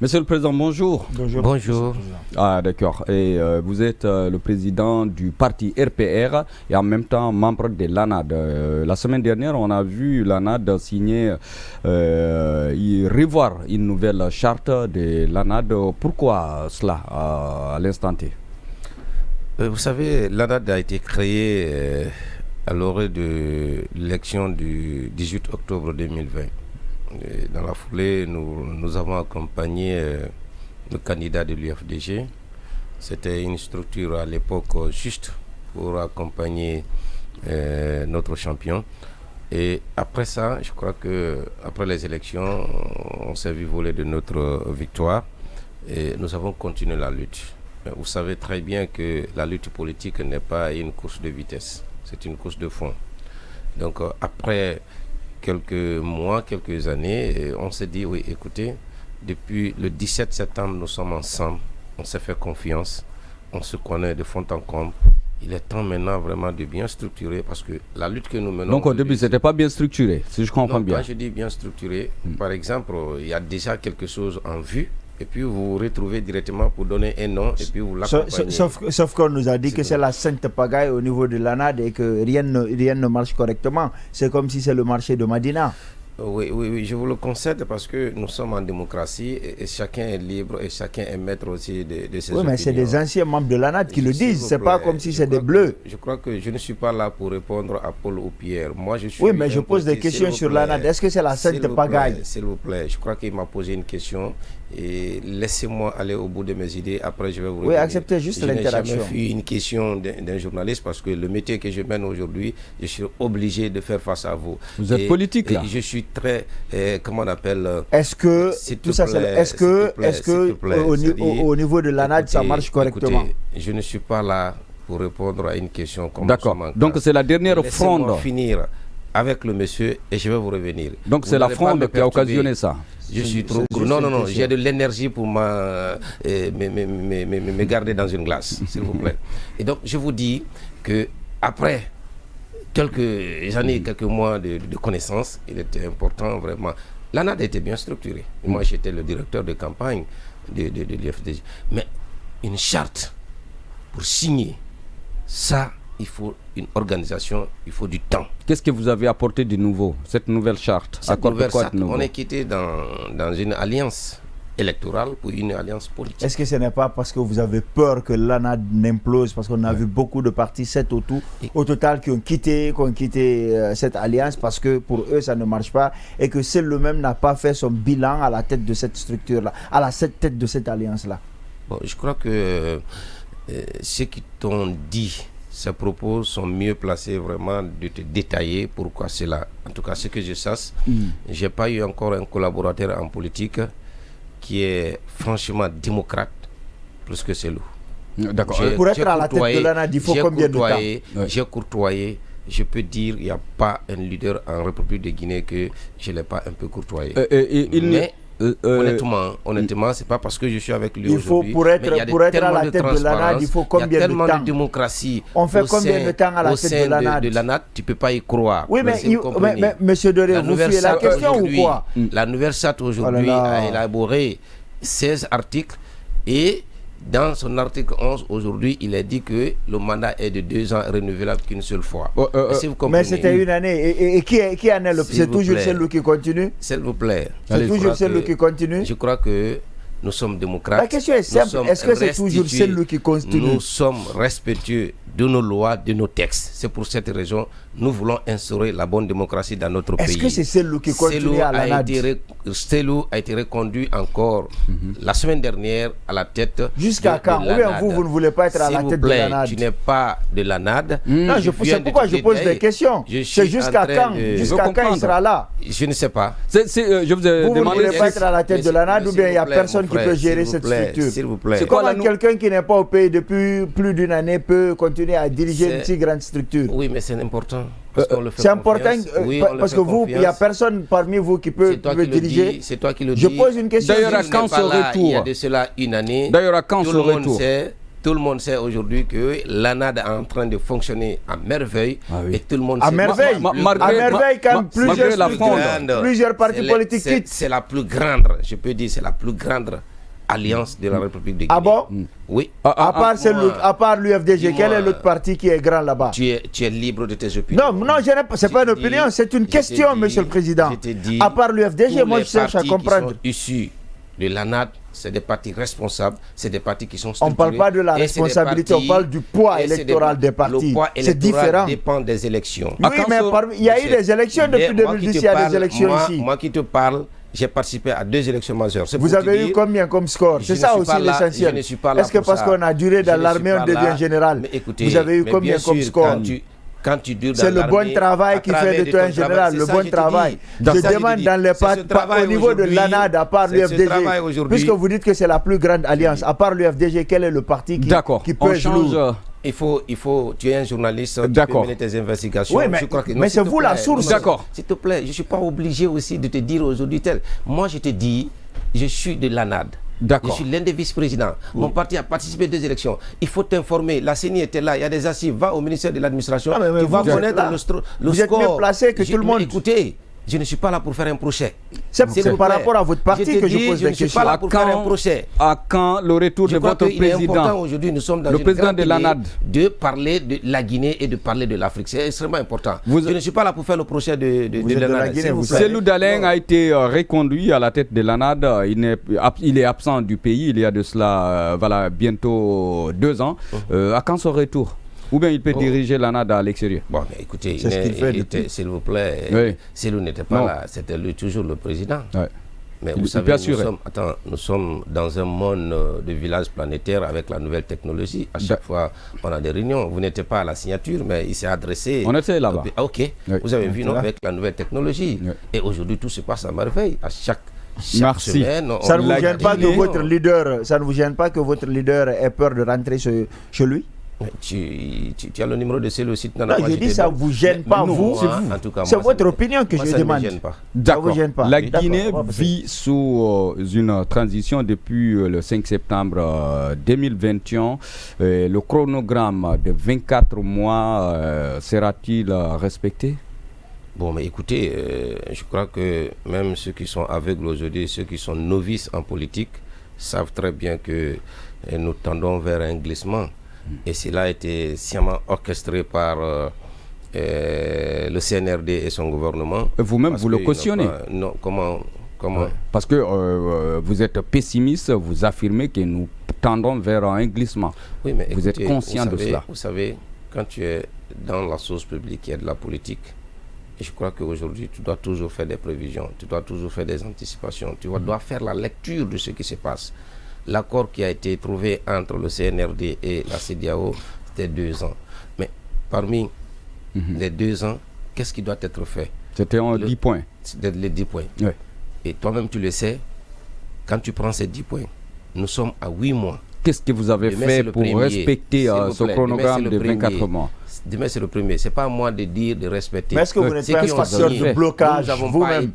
Monsieur le Président, bonjour. Bonjour. Bonjour. Ah, d'accord. Et vous êtes le président du parti RPR et en même temps membre de l'ANAD. La semaine dernière, on a vu l'ANAD signer, revoir une nouvelle charte de l'ANAD. Pourquoi cela à l'instant T? Vous savez, l'ANAD a été créée à l'orée de l'élection du 18 octobre 2020. Et dans la foulée, nous avons accompagné le candidat de l'UFDG. C'était une structure à l'époque juste pour accompagner notre champion. Et après ça, je crois que après les élections, on s'est vu voler de notre victoire et nous avons continué la lutte. Vous savez très bien que la lutte politique n'est pas une course de vitesse, c'est une course de fond. Donc après quelques mois, quelques années, on s'est dit, oui, écoutez, depuis le 17 septembre, nous sommes ensemble, on s'est fait confiance, on se connaît de fond en comble. Il est temps maintenant vraiment de bien structurer parce que la lutte que nous menons... Donc au début, ce n'était pas bien structuré, si je comprends bien. Quand je dis bien structuré, par exemple, il y a déjà quelque chose en vue et puis vous vous retrouvez directement pour donner un nom et puis vous l'accompagnez. Sauf qu'on nous a dit que c'est la sainte pagaille au niveau de l'ANAD et que rien ne marche correctement. C'est comme si c'est le marché de Madina. Oui, je vous le concède parce que nous sommes en démocratie et chacun est libre et chacun est maître aussi de ses opinions. Oui, mais c'est des anciens membres de l'ANAD qui le disent, c'est pas comme si c'est des bleus. Je crois que je ne suis pas là pour répondre à Paul ou Pierre. Moi, je suis... Oui, mais je pose des questions sur l'ANAD. Est-ce que c'est la sainte pagaille? S'il vous plaît, je crois qu'il m'a posé une question et laissez-moi aller au bout de mes idées, après je vais vous répondre. Oui, acceptez juste l'interaction. Je n'ai jamais fait une question d'un journaliste parce que le métier que je mène aujourd'hui, je suis obligé de faire face à vous. Vous êtes politique là. Je suis très, comment on appelle... Est-ce que tout ça, est-ce que au niveau de l'ANAD, ça marche correctement? Écoutez, je ne suis pas là pour répondre à une question comme ça. D'accord. Donc c'est la dernière fronde. Laissez-moi finir avec le monsieur et je vais vous revenir. Donc c'est la fronde qui a occasionné ça. Je suis trop gros. Non, j'ai de l'énergie pour me garder dans une glace, s'il vous plaît. Et donc je vous dis que après quelques années, quelques mois de connaissances, il était important vraiment. L'ANAD était bien structurée. Moi j'étais le directeur de campagne de l'UFDG. Mais une charte pour signer ça, il faut une organisation, il faut du temps. Qu'est-ce que vous avez apporté de nouveau, cette nouvelle charte? On est quitté dans une alliance électorale pour une alliance politique. Est-ce que ce n'est pas parce que vous avez peur que l'ANAD n'implose? Parce qu'on a vu beaucoup de partis, 7 au total, qui ont quitté cette alliance parce que pour eux, ça ne marche pas et que seul lui-même n'a pas fait son bilan à la tête de cette structure-là, à la tête de cette alliance-là. Bon, je crois que ceux qui t'ont dit ces propos sont mieux placés vraiment de te détailler pourquoi c'est là. En tout cas, ce que je sache, je n'ai pas eu encore un collaborateur en politique qui est franchement démocrate plus que Selou. D'accord. Pour être à la tête de l'ANAD, il faut combien de temps? J'ai courtoyé. Je peux dire qu'il n'y a pas un leader en République de Guinée que je ne l'ai pas un peu courtoyé. Mais honnêtement, c'est pas parce que je suis avec lui aujourd'hui. Pour être à la tête de l'ANAD, il faut combien de temps? Il y a tellement de démocratie. On fait combien de temps à la tête de l'ANAD? Tu peux pas y croire. Oui, mais monsieur Doré, vous fuyez la question ou quoi? La nouvelle charte aujourd'hui a élaboré 16 articles et dans son article 11, aujourd'hui, il est dit que le mandat est de 2 ans renouvelable qu'une seule fois. Si vous mais c'était une année. Et qui en est le... C'est toujours celui qui continue? S'il vous plaît. C'est toujours celui qui continue? Je crois que nous sommes démocrates. La question est simple. Est-ce que c'est toujours celui qui continue? Nous sommes respectueux de nos lois, de nos textes. C'est pour cette raison nous voulons instaurer la bonne démocratie dans notre pays. Est-ce que c'est celui qui continue à l'ANAD? Selou a été reconduit encore la semaine dernière à la tête. Jusqu'à quand? Ou bien vous ne voulez pas être à la tête de l'ANAD? Tu n'es pas de l'ANAD. Non, c'est pourquoi je pose des questions. C'est jusqu'à quand? Jusqu'à quand il sera là? Je ne sais pas. Vous ne voulez pas être à la tête de l'ANAD ou bien il n'y a personne qui peut gérer cette structure? S'il vous plaît. C'est comment quelqu'un qui n'est pas au pays depuis plus d'une année peut continuer à diriger une si grande structure? Oui, mais c'est important. C'est important parce que vous, il n'y a personne parmi vous qui peut diriger. C'est toi qui le dis. Je pose une question. D'ailleurs, à quand ce retour? Il y a de cela une année. D'ailleurs, à quand ce retour? Tout le monde sait aujourd'hui que l'ANAD est en train de fonctionner à merveille. Et tout le monde sait. À merveille quand plusieurs partis politiques quittent. C'est la plus grande, je peux dire, c'est la plus grande alliance de la République de Guinée. Ah bon? Oui. À part l'UFDG, quel est l'autre parti qui est grand là-bas? Tu es libre de tes opinions. Non, c'est pas une opinion, c'est une question, Monsieur le Président. À part l'UFDG, moi je cherche à comprendre. Issus de l'ANAD, c'est des partis responsables, c'est des partis qui sont structurés. On ne parle pas de la responsabilité, on parle du poids électoral des partis. Le poids c'est différent. Dépend des élections. Oui, mais il y a eu des élections depuis 2010, il y a des élections ici. Moi qui te parle, j'ai participé à 2 élections majeures. Vous avez eu combien comme score? C'est ça aussi l'essentiel. Est-ce que parce qu'on a duré dans l'armée, on devient général? Vous avez eu combien comme score? Quand tu dures dans c'est le bon travail qui fait de toi un général, le bon travail. Je demande dans les partis, au niveau de l'ANAD, à part l'UFDG, puisque vous dites que c'est la plus grande alliance, à part l'UFDG, quel est le parti qui peut jouer? Il faut, tu es un journaliste, tu peux mener tes investigations. Oui, mais c'est vous la source. D'accord. S'il te plaît, je ne suis pas obligé aussi de te dire aujourd'hui tel. Moi, je te dis, je suis de l'ANAD. Je suis l'un des vice-présidents. Mon parti a participé à 2 élections. Il faut t'informer. La CENI était là. Il y a des assises. Va au ministère de l'administration. Tu vas connaître le score. Vous êtes mieux placé que tout le monde. Écoutez, je ne suis pas là pour faire un procès. C'est par rapport à votre parti que je pose des questions. Je ne suis pas là pour faire un procès. À quand le retour de votre président? Aujourd'hui, nous sommes dans le président de l'ANAD, de parler de la Guinée et de parler de l'Afrique. C'est extrêmement important. Je ne suis pas là pour faire le procès de l'ANAD. Cellou Dalein a été reconduit à la tête de l'ANAD. Il est absent du pays. Il y a de cela bientôt 2 ans. À quand son retour? Ou bien il peut diriger l'ANAD à l'extérieur? Bon, mais écoutez, s'il vous plaît, Cellou n'était pas là, c'était toujours le président. Ouais. Mais vous savez, nous sommes dans un monde de village planétaire avec la nouvelle technologie. À chaque fois, on a des réunions. Vous n'étiez pas à la signature, mais il s'est adressé. On était là-bas. Ok, vous avez vu, non, avec la nouvelle technologie. Et aujourd'hui, tout se passe à merveille. À chaque semaine, ça ne vous gêne pas que votre leader, ça ne vous gêne pas que votre leader ait peur de rentrer chez lui? Tu as le numéro de Cellou aussi. Non, je dis ça ne vous gêne pas, vous. C'est votre opinion que je demande. D'accord. La Guinée vit sous une transition depuis le 5 septembre 2021. Le chronogramme de 24 mois sera-t-il respecté? Bon, mais écoutez, je crois que même ceux qui sont aveugles aujourd'hui, ceux qui sont novices en politique, savent très bien que nous tendons vers un glissement. Et cela a été sciemment orchestré par le CNRD et son gouvernement. Vous-même, vous le cautionnez? Non, comment Parce que vous êtes pessimiste, vous affirmez que nous tendons vers un glissement. Oui, mais vous êtes conscient de cela? Vous savez, quand tu es dans la chose publique, il y a de la politique. Et je crois qu'aujourd'hui, tu dois toujours faire des prévisions, tu dois toujours faire des anticipations, tu dois faire la lecture de ce qui se passe. L'accord qui a été trouvé entre le CNRD et la CEDEAO, c'était 2 ans. Mais parmi les 2 ans, qu'est-ce qui doit être fait? C'était en 10 points. C'était les 10 points. Oui. Et toi-même, tu le sais, quand tu prends ces 10 points, nous sommes à 8 mois. Qu'est-ce que vous avez fait pour respecter ce chronogramme de 24 mois? Demain, c'est le premier. Ce n'est pas à moi de dire de respecter. Mais est-ce que vous n'êtes pas un facteur de blocage vous-même?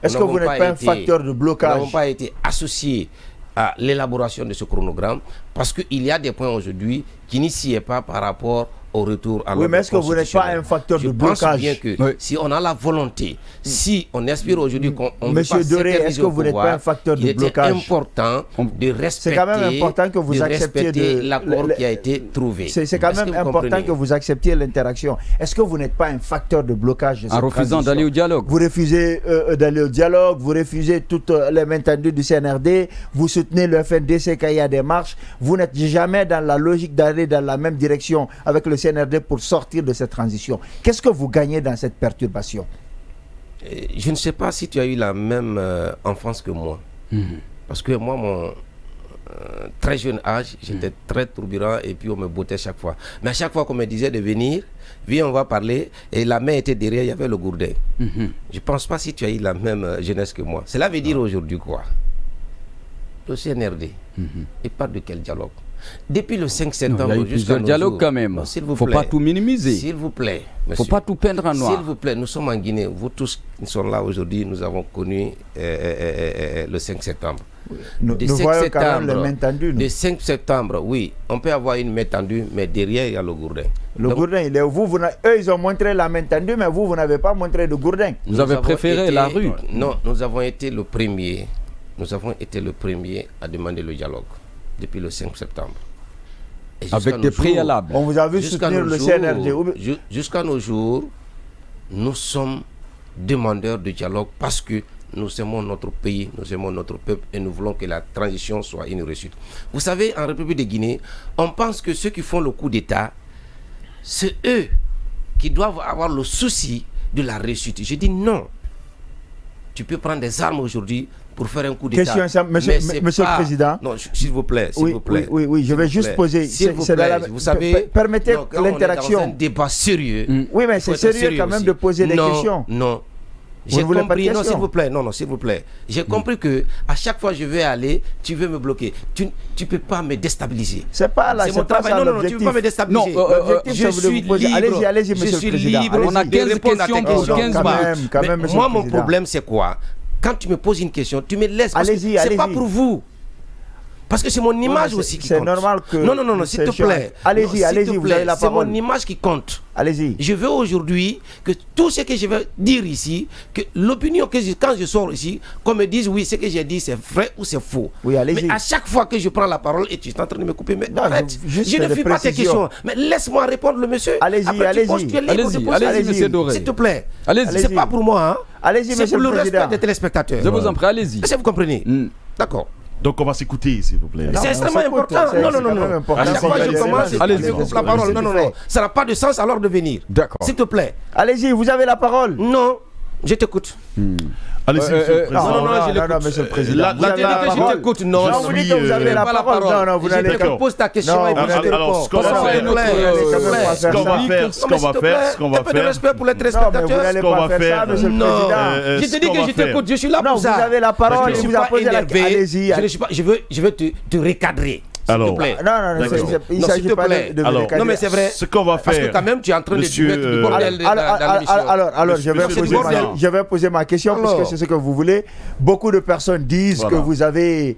Est-ce que vous n'êtes pas un facteur de blocage? Nous n'avons pas été associés à l'élaboration de ce chronogramme parce qu'il y a des points aujourd'hui qui n'y s'y est pas par rapport au retour à l'ordre constitutionnel. Oui, mais est-ce que vous n'êtes pas un facteur de blocage? Je pense bien que si on a la volonté, si on aspire aujourd'hui qu'on Monsieur Doré, est-ce que vous n'êtes pas un facteur de blocage? Il est important de respecter. C'est quand même important que vous acceptiez l'accord qui a été trouvé. C'est quand même important que vous acceptiez l'interaction. Est-ce que vous n'êtes pas un facteur de blocage de cette en refusant d'aller au dialogue? Vous refusez d'aller au dialogue, vous refusez toutes les mains tendues du CNRD, vous soutenez le FNDC quand il y a des marches, vous n'êtes jamais dans la logique d'aller dans la même direction avec le CNRD pour sortir de cette transition. Qu'est-ce que vous gagnez dans cette perturbation? Je ne sais pas si tu as eu la même enfance que moi. Parce que moi, mon très jeune âge, j'étais très turbulent et puis on me bottait chaque fois. Mais à chaque fois qu'on me disait de venir, viens, on va parler, et la main était derrière, il y avait le gourdin. Je ne pense pas si tu as eu la même jeunesse que moi. Cela veut dire aujourd'hui quoi? Le CNRD, il parle de quel dialogue? Depuis le 5 septembre, il y a eu plusieurs dialogues quand même. Il ne faut pas tout minimiser. S'il vous plaît. Il ne faut pas tout peindre en noir. S'il vous plaît, nous sommes en Guinée. Vous tous qui sont là aujourd'hui, nous avons connu le 5 septembre. Nous voyons quand même les mains tendues. Le 5 septembre, oui, on peut avoir une main tendue, mais derrière, il y a le gourdin. Le gourdin, il est où? Eux, ils ont montré la main tendue, mais vous n'avez pas montré le gourdin. Vous avez préféré la rue? Non, nous avons été le premier. nous avons été le premier à demander le dialogue depuis le 5 septembre. Et avec des préalables. On vous a vu soutenir le CNRD. Jusqu'à nos jours, nous sommes demandeurs de dialogue parce que nous aimons notre pays, nous aimons notre peuple et nous voulons que la transition soit une réussite. Vous savez, en République de Guinée, on pense que ceux qui font le coup d'État, c'est eux qui doivent avoir le souci de la réussite. Je dis non. Tu peux prendre des armes aujourd'hui pour faire un coup d'État. Question, monsieur le Président. Non, s'il vous plaît, s'il vous plaît. Oui, je vais juste poser. S'il vous plaît, vous savez, permettez l'interaction. C'est un débat sérieux. Oui, mais c'est sérieux quand même de poser des questions. Non. J'ai compris, non s'il vous plaît, non s'il vous plaît. J'ai compris que à chaque fois que je vais aller, tu veux me bloquer. Tu peux pas me déstabiliser. C'est pas là, c'est mon travail. Non, tu peux pas me déstabiliser. Je suis libre. Allez-y, monsieur le Président. On a 15 questions pour 15 balles. Quand même, moi, mon problème, c'est quoi? Quand tu me poses une question, tu me laisses. Allez-y, c'est pas pour vous. Parce que c'est mon image aussi qui compte. C'est normal que... Non, s'il te plaît. Allez-y, vous avez la parole. C'est mon image qui compte. Allez-y. Je veux aujourd'hui que tout ce que je vais dire ici, que l'opinion que quand je sors ici, qu'on me dise oui, ce que j'ai dit c'est vrai ou c'est faux. Oui, allez-y. Mais à chaque fois que je prends la parole et tu es en train de me couper, mais arrête. Je ne fais pas tes questions. Mais laisse-moi répondre le monsieur. Allez-y, allez-y, monsieur Doré. S'il te plaît. Allez-y. C'est pas pour moi, hein. Allez-y, monsieur le Président. C'est pour le respect des téléspectateurs. Je vous en prie, allez-y. Est-ce que vous comprenez? D'accord. Donc on va s'écouter, s'il vous plaît. C'est extrêmement important. Non. À chaque fois que je commence, je coupe la parole. Non. Ça n'a pas de sens alors de venir. D'accord. S'il te plaît. Allez-y, vous avez la parole. Non, je t'écoute. Allez-y, monsieur le Président. Non, monsieur le Président. Je t'écoute. Non, vous dites que vous avez la parole. Non, vous n'allez pas. Je te pose ta question et puis je te réponds. Ce qu'on va faire, un peu de respect pour les téléspectateurs. Vous n'allez pas faire ça, monsieur le Président. Je te dis que je t'écoute, je suis là pour ça. Non, vous avez la parole, je vous a posé la question. Allez-y. Je veux te recadrer. S'il te plaît. Non, il ne s'agit pas de me recadrer. Non, mais c'est vrai. Ce qu'on va faire. Parce que quand même, tu es en train de mettre du bordel dans l'émission. Alors, je vais poser ma question parce que c'est ce que vous voulez. Beaucoup de personnes disent que vous avez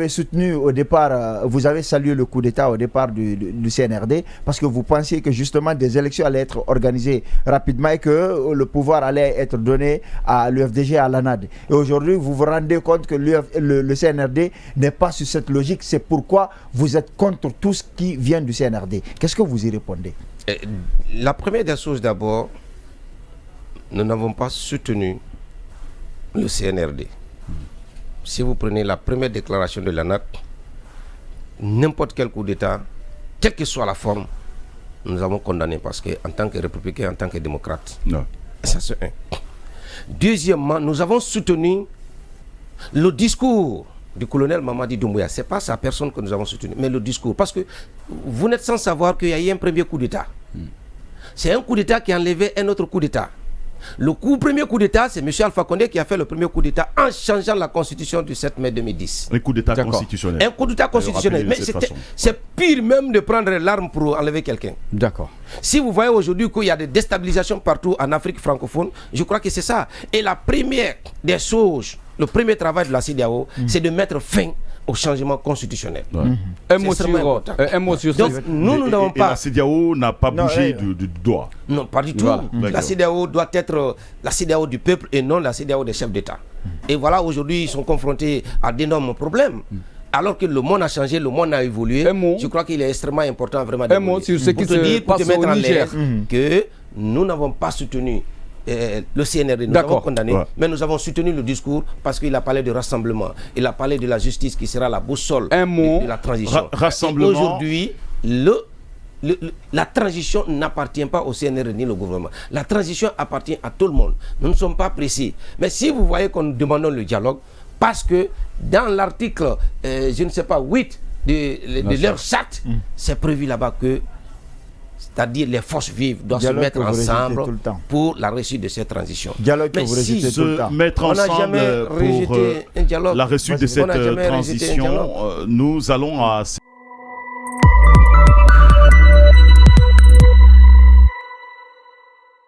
soutenu au départ, vous avez salué le coup d'État au départ du CNRD parce que vous pensiez que justement des élections allaient être organisées rapidement et que le pouvoir allait être donné à l'UFDG, à l'ANAD. Et aujourd'hui, vous vous rendez compte que le CNRD n'est pas sur cette logique. C'est pourquoi vous êtes contre tout ce qui vient du CNRD. Qu'est-ce que vous y répondez? La première des choses d'abord, nous n'avons pas soutenu le CNRD. Si vous prenez la première déclaration de l'ANAD, n'importe quel coup d'État, quelle que soit la forme, nous avons condamné parce qu'en tant que républicain, en tant que démocrate. Non. Ça c'est un. Deuxièmement, nous avons soutenu le discours du colonel Mamadi Doumbouya. Ce n'est pas sa personne que nous avons soutenu, mais le discours. Parce que vous n'êtes sans savoir qu'il y a eu un premier coup d'État. C'est un coup d'État qui a enlevé un autre coup d'État. Le premier coup d'État, c'est M. Alpha Condé qui a fait le premier coup d'État en changeant la constitution du 7 mai 2010. Un coup d'État constitutionnel. Un coup d'État constitutionnel. Mais c'est pire même de prendre l'arme pour enlever quelqu'un. D'accord. Si vous voyez aujourd'hui qu'il y a des déstabilisations partout en Afrique francophone, je crois que c'est ça. Et la première des choses, le premier travail de la CEDEAO, c'est de mettre fin au changement constitutionnel. Un mot sur donc, nous n'avons pas. La CEDEAO n'a pas bougé du doigt. Non, pas du tout. La CEDEAO doit être la CEDEAO du peuple et non la CEDEAO des chefs d'État. Et voilà, aujourd'hui, ils sont confrontés à d'énormes problèmes. Alors que le monde a changé, le monde a évolué, je crois qu'il est extrêmement important vraiment un mot sur ce qui se passe au Niger. Que nous n'avons pas soutenu le CNRD, nous avons condamné, mais nous avons soutenu le discours parce qu'il a parlé de rassemblement, il a parlé de la justice qui sera la boussole de la transition. Rassemblement. Aujourd'hui, la transition n'appartient pas au CNRD ni au gouvernement. La transition appartient à tout le monde. Nous ne sommes pas précis. Mais si vous voyez qu'on nous demandons le dialogue, parce que dans l'article, je ne sais pas, 8 de leur charte, c'est prévu là-bas que c'est-à-dire les forces vives doivent se mettre ensemble pour la réussite de cette transition. Dialogue que vous rejetez tout le temps. Se mettre ensemble pour la réussite de cette transition, nous allons à